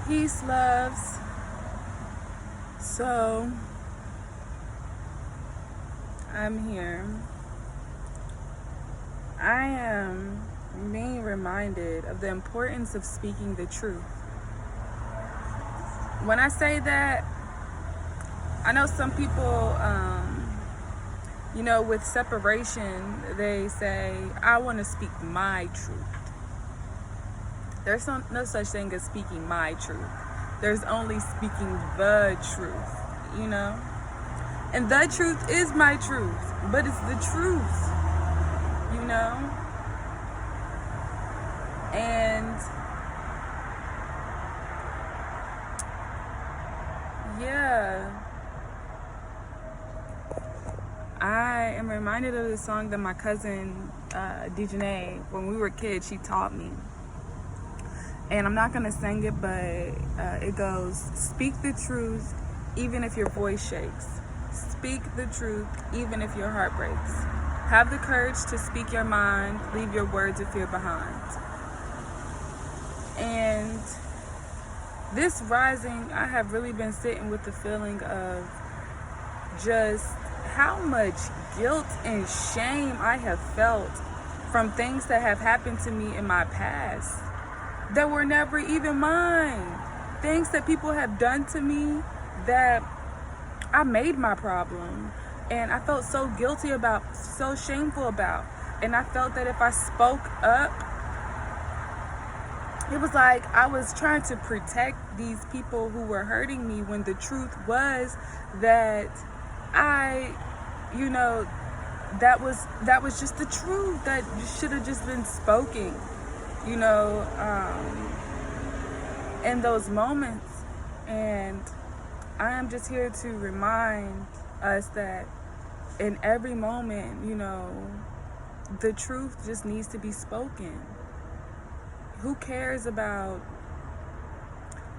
Peace, loves. So, I'm here. I am being reminded of the importance of speaking the truth. When I say that, I know some people, with separation, they say, I want to speak my truth. There's no such thing as speaking my truth. There's only speaking the truth. And the truth is my truth, but it's the truth. And yeah, I am reminded of the song that my cousin Dejanay, when we were kids, she taught me. And I'm not gonna sing it, but it goes, speak the truth even if your voice shakes. Speak the truth even if your heart breaks. Have the courage to speak your mind, leave your words of fear behind. And this rising, I have really been sitting with the feeling of just how much guilt and shame I have felt from things that have happened to me in my past that were never even mine. Things that people have done to me that I made my problem. And I felt so guilty about, so shameful about. And I felt that if I spoke up, it was like I was trying to protect these people who were hurting me, when the truth was that that was just the truth that should have just been spoken, in those moments. And I am just here to remind us that in every moment, the truth just needs to be spoken. Who cares about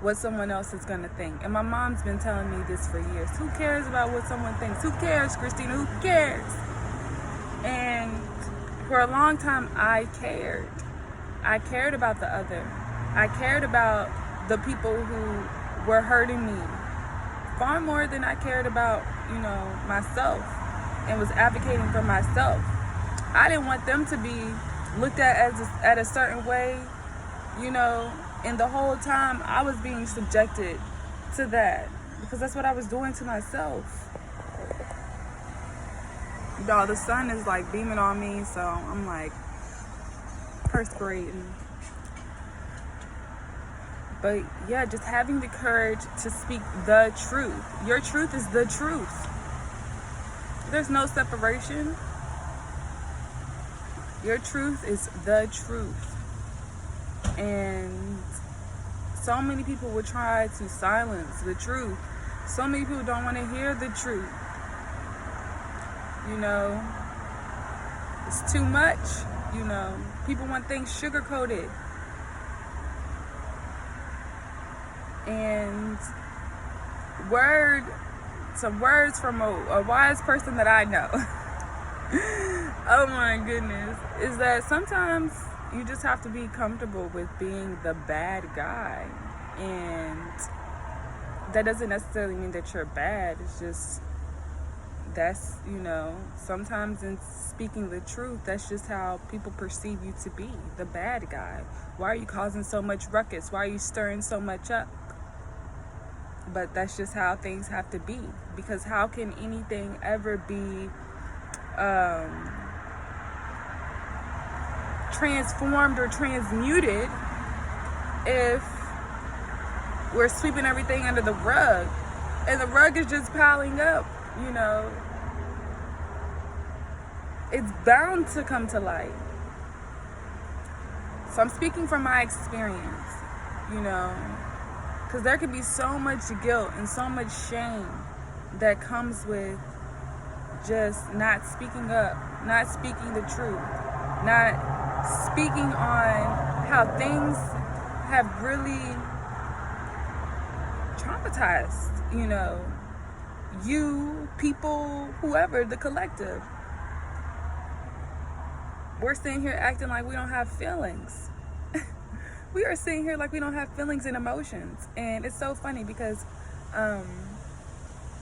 what someone else is gonna think? And my mom's been telling me this for years. Who cares about what someone thinks? Who cares, Christina? Who cares? And for a long time, I cared. I cared about the other. I cared about the people who were hurting me far more than I cared about, myself, and was advocating for myself. I didn't want them to be looked at a certain way, and the whole time I was being subjected to that because that's what I was doing to myself. The sun is like beaming on me, so I'm like perspirating. But yeah, just having the courage to speak the truth. Your truth is the truth. There's no separation. Your truth is the truth. And so many people would try to silence the truth. So many people don't want to hear the truth. It's too much. People want things sugar-coated. And some words from a wise person that I know. Oh my goodness. Is that sometimes you just have to be comfortable with being the bad guy. And that doesn't necessarily mean that you're bad. It's just, that's, sometimes in speaking the truth, that's just how people perceive you to be, the bad guy. Why are you causing so much ruckus? Why are you stirring so much up? But that's just how things have to be. Because how can anything ever be transformed or transmuted if we're sweeping everything under the rug? And the rug is just piling up, It's bound to come to light. So I'm speaking from my experience, because there can be so much guilt and so much shame that comes with just not speaking up, not speaking the truth, not speaking on how things have really traumatized, you, people, whoever, the collective. We're sitting here acting like we don't have feelings. we are sitting here like we don't have feelings and emotions. And it's so funny because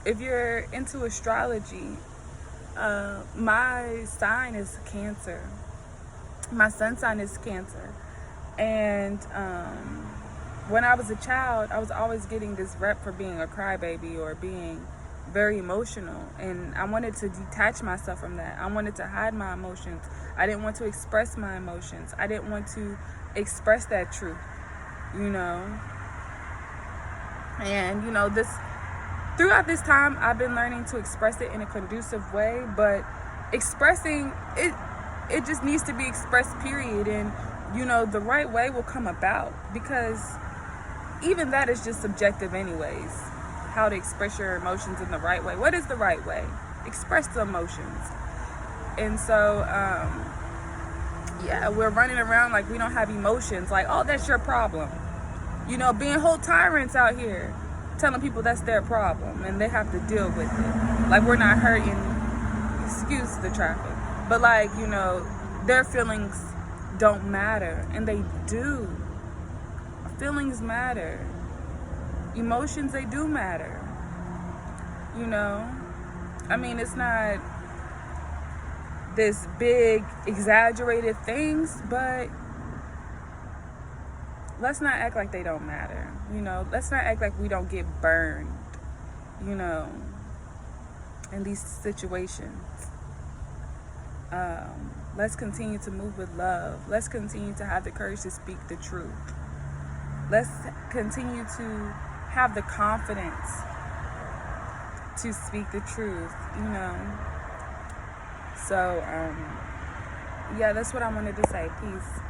if you're into astrology, my sign is Cancer. My sun sign is Cancer. And when I was a child, I was always getting this rep for being a crybaby or being very emotional. And I wanted to detach myself from that. I wanted to hide my emotions. I didn't want to express my emotions. I didn't want to express that truth, you know. And, you know, throughout this time, I've been learning to express it in a conducive way. But expressing it just needs to be expressed, period. And, you know, the right way will come about, because even that is just subjective anyways. How to express your emotions in the right way. What is the right way? Express the emotions. And so, yeah, we're running around like we don't have emotions. Like, oh, that's your problem. You know, being whole tyrants out here, telling people that's their problem and they have to deal with it. Like, we're not hurting, excuse the traffic, but like, you know, their feelings don't matter, and they do. Feelings matter. Emotions, they do matter. You know, I mean, it's not this big exaggerated things, but let's not act like they don't matter. You know, let's not act like we don't get burned, you know, in these situations. Let's continue to move with love. Let's continue to have the courage to speak the truth. Let's continue to have the confidence to speak the truth, you know. So, yeah, that's what I wanted to say. Peace.